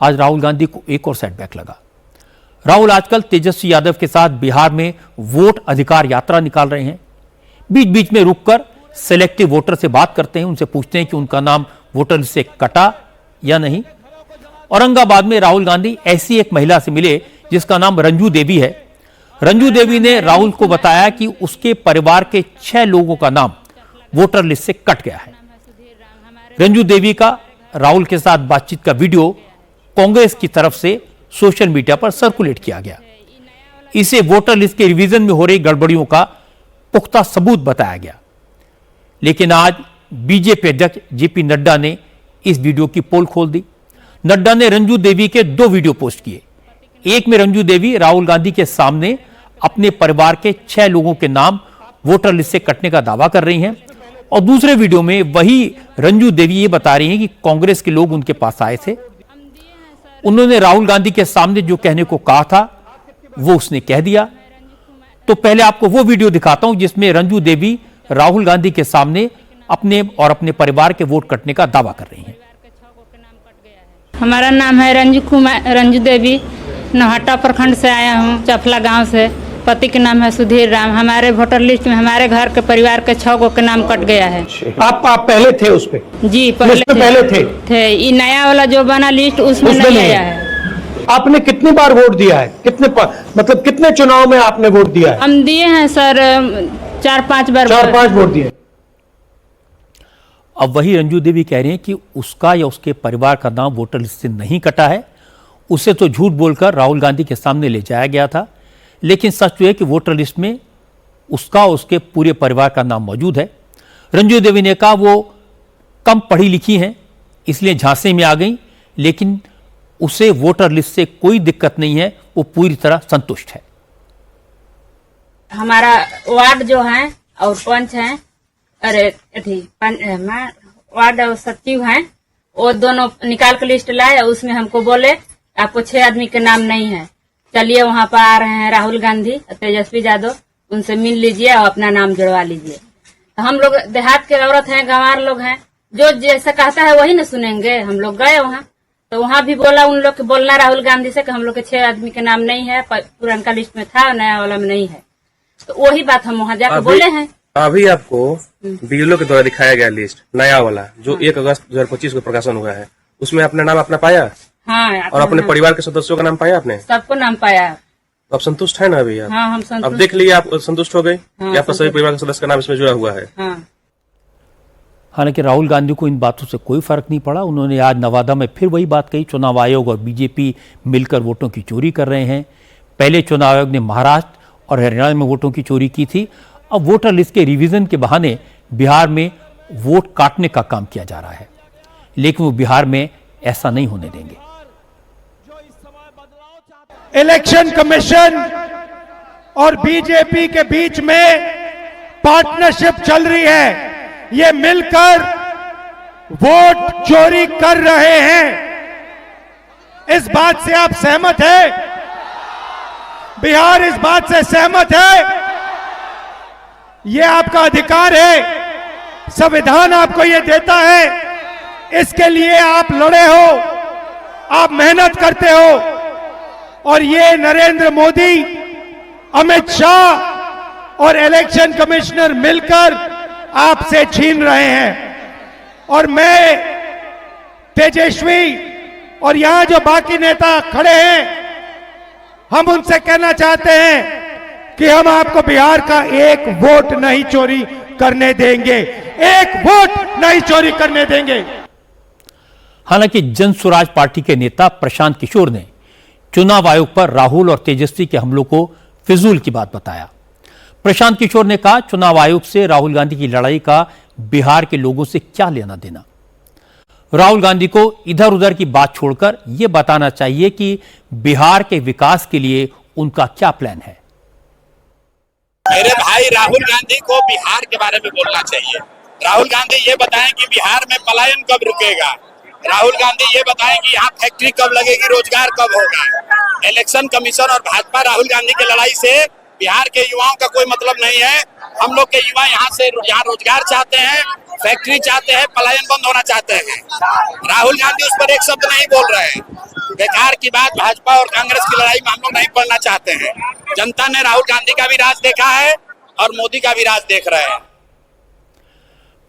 आज राहुल गांधी को एक और सेटबैक लगा। राहुल आजकल तेजस्वी यादव के साथ बिहार में वोट अधिकार यात्रा निकाल रहे हैं। बीच बीच में रुककर सेलेक्टिव वोटर से बात करते हैं, उनसे पूछते हैं कि उनका नाम वोटर लिस्ट से कटा या नहीं। औरंगाबाद में राहुल गांधी ऐसी एक महिला से मिले जिसका नाम रंजू देवी है। रंजू देवी ने राहुल को बताया कि उसके परिवार के 6 लोगों का नाम वोटर लिस्ट से कट गया है। रंजू देवी का राहुल के साथ बातचीत का वीडियो कांग्रेस की तरफ से सोशल मीडिया पर सर्कुलेट किया गया। इसे वोटर लिस्ट के रिवीजन में हो रही गड़बड़ियों का पुख्ता सबूत बताया गया। लेकिन आज बीजेपी अध्यक्ष जेपी नड्डा ने इस वीडियो की पोल खोल दी। नड्डा ने रंजू देवी के 2 वीडियो पोस्ट किए। एक में रंजू देवी राहुल गांधी के सामने अपने परिवार के 6 लोगों के नाम वोटर लिस्ट से कटने का दावा कर रही हैं, और दूसरे वीडियो में वही रंजू देवी ये बता रही हैं कि कांग्रेस के लोग उनके पास आए थे, उन्होंने राहुल गांधी के सामने जो कहने को कहा था वो उसने कह दिया। तो पहले आपको वो वीडियो दिखाता हूं जिसमें रंजू देवी राहुल गांधी के सामने अपने और अपने परिवार के वोट कटने का दावा कर रही हैं। हमारा नाम है रंजू देवी, नौहट्टा प्रखंड से आया हूँ, चफला गांव से। पति के नाम है सुधीर राम। हमारे वोटर लिस्ट में हमारे घर के परिवार के 6 के नाम कट गया है। आप पहले थे उस पे? जी पहले थे। ये नया वाला जो बना लिस्ट उसमें नहीं आया है। आपने कितनी बार वोट दिया है? मतलब कितने चुनाव में आपने वोट दिया है? हम दिए हैं सर 4-5 बार। 4-5 वोट दिए। अब वही रंजू देवी कह रही हैं कि उसका या उसके परिवार का नाम वोटर लिस्ट से नहीं कटा है। उसे तो झूठ बोलकर राहुल गांधी के सामने ले जाया गया था, लेकिन सच तो है कि वोटर लिस्ट में उसका और उसके पूरे परिवार का नाम मौजूद है। रंजू देवी ने कहा वो कम पढ़ी लिखी हैं इसलिए झांसे में आ गई, लेकिन उसे वोटर लिस्ट से कोई दिक्कत नहीं है, वो पूरी तरह संतुष्ट है। हमारा वार्ड जो है और पंच है, वार्ड सचिव हैं, वो दोनों निकाल के लिस्ट लाए। उसमें हमको बोले आपको 6 आदमी के नाम नहीं है, चलिए वहाँ पर आ रहे हैं राहुल गांधी तेजस्वी यादव, उनसे मिल लीजिए और अपना नाम जुड़वा लीजिए। तो हम लोग देहात के औरत हैं, गंवार लोग हैं, जो जैसा कहता है वही न सुनेंगे। हम लोग गए वहाँ, तो वहाँ भी बोला उन लोग के बोलना राहुल गांधी से कि हम लोग के 6 आदमी के नाम नहीं है, पुराना लिस्ट में था, नया वाला में नहीं है। तो वही बात हम वहाँ जाकर बोले हैं। अभी आपको बीएलओ के द्वारा दिखाया गया लिस्ट नया वाला जो 1 अगस्त 2025 को प्रकाशन हुआ है, उसमें अपना नाम अपना पाया? हाँ। और अपने परिवार के सदस्यों का नाम पाया आपने? सबको नाम पाया। अब संतुष्ट है ना अभी आप? हाँ, हम संतुष्ट। अब देख लिए आप संतुष्ट हो गए? हाँ, आपका सभी परिवार के सदस्य का नाम इसमें जुड़ा हुआ है। हाँ। हालांकि राहुल गांधी को इन बातों से कोई फर्क नहीं पड़ा। उन्होंने आज नवादा में फिर वही बात कही, चुनाव आयोग और बीजेपी मिलकर वोटों की चोरी कर रहे हैं। पहले चुनाव आयोग ने महाराष्ट्र और हरियाणा में वोटों की चोरी की थी, अब वोटर लिस्ट के रिवीजन के बहाने बिहार में वोट काटने का काम किया जा रहा है, लेकिन वो बिहार में ऐसा नहीं होने देंगे। इलेक्शन कमीशन और बीजेपी के बीच में पार्टनरशिप चल रही है। ये मिलकर वोट चोरी कर रहे हैं। इस बात से आप सहमत हैं? बिहार इस बात से सहमत है? ये आपका अधिकार है, संविधान आपको ये देता है। इसके लिए आप लड़े हो, आप मेहनत करते हो, और ये नरेंद्र मोदी, अमित शाह और इलेक्शन कमिश्नर मिलकर आपसे छीन रहे हैं। और मैं तेजस्वी और यहां जो बाकी नेता खड़े हैं, हम उनसे कहना चाहते हैं कि हम आपको बिहार का 1 वोट नहीं चोरी करने देंगे, 1 वोट नहीं चोरी करने देंगे। हालांकि जन स्वराज पार्टी के नेता प्रशांत किशोर ने चुनाव आयोग पर राहुल और तेजस्वी के हमलों को फिजूल की बात बताया। प्रशांत किशोर ने कहा चुनाव आयोग से राहुल गांधी की लड़ाई का बिहार के लोगों से क्या लेना देना। राहुल गांधी को इधर उधर की बात छोड़कर यह बताना चाहिए कि बिहार के विकास के लिए उनका क्या प्लान है। मेरे भाई राहुल गांधी को बिहार के बारे में बोलना चाहिए। राहुल गांधी ये बताएं कि बिहार में पलायन कब रुकेगा। राहुल गांधी ये बताएं कि यहाँ फैक्ट्री कब लगेगी, रोजगार कब होगा। इलेक्शन कमीशन और भाजपा राहुल गांधी की लड़ाई से बिहार के युवाओं का कोई मतलब नहीं है। हम लोग के युवा यहाँ रोजगार चाहते हैं, फैक्ट्री चाहते हैं, पलायन बंद होना चाहते हैं। राहुल गांधी उस पर एक शब्द नहीं बोल रहे हैं। बेकार की बात, भाजपा और कांग्रेस की लड़ाई में हम लोग नहीं पड़ना चाहते हैं। जनता ने राहुल गांधी का भी राज देखा है और मोदी का भी राज देख रहे हैं।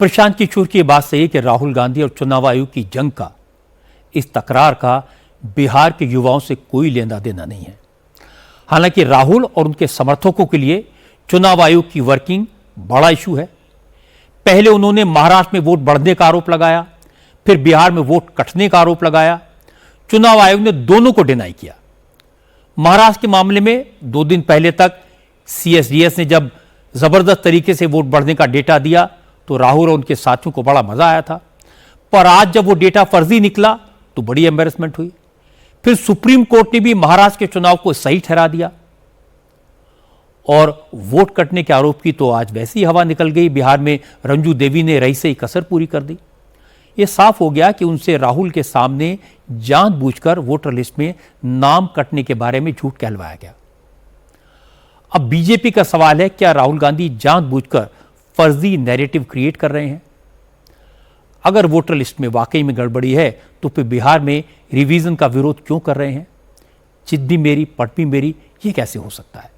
प्रशांत किशोर की बात सही है कि राहुल गांधी और चुनाव आयोग की जंग का, इस तकरार का बिहार के युवाओं से कोई लेना देना नहीं है। हालांकि राहुल और उनके समर्थकों के लिए चुनाव आयोग की वर्किंग बड़ा इशू है। पहले उन्होंने महाराष्ट्र में वोट बढ़ने का आरोप लगाया, फिर बिहार में वोट कटने का आरोप लगाया। चुनाव आयोग ने दोनों को डिनाई किया। महाराष्ट्र के मामले में 2 दिन पहले तक सीएसडीएस ने जब जबरदस्त तरीके से वोट बढ़ने का डेटा दिया तो राहुल और उनके साथियों को बड़ा मजा आया था। पर आज जब वो डेटा फर्जी निकला तो बड़ी एम्बेरसमेंट हुई। फिर सुप्रीम कोर्ट ने भी महाराष्ट्र के चुनाव को सही ठहरा दिया और वोट कटने के आरोप की तो आज वैसी ही हवा निकल गई। बिहार में रंजू देवी ने रही से ही कसर पूरी कर दी। यह साफ हो गया कि उनसे राहुल के सामने जानबूझकर वोटर लिस्ट में नाम कटने के बारे में झूठ कहलवाया गया। अब बीजेपी का सवाल है, क्या राहुल गांधी जानबूझकर फर्जी नैरेटिव क्रिएट कर रहे हैं? अगर वोटर लिस्ट में वाकई में गड़बड़ी है तो फिर बिहार में रिवीजन का विरोध क्यों कर रहे हैं? जिद्दी मेरी पटपी मेरी, ये कैसे हो सकता है?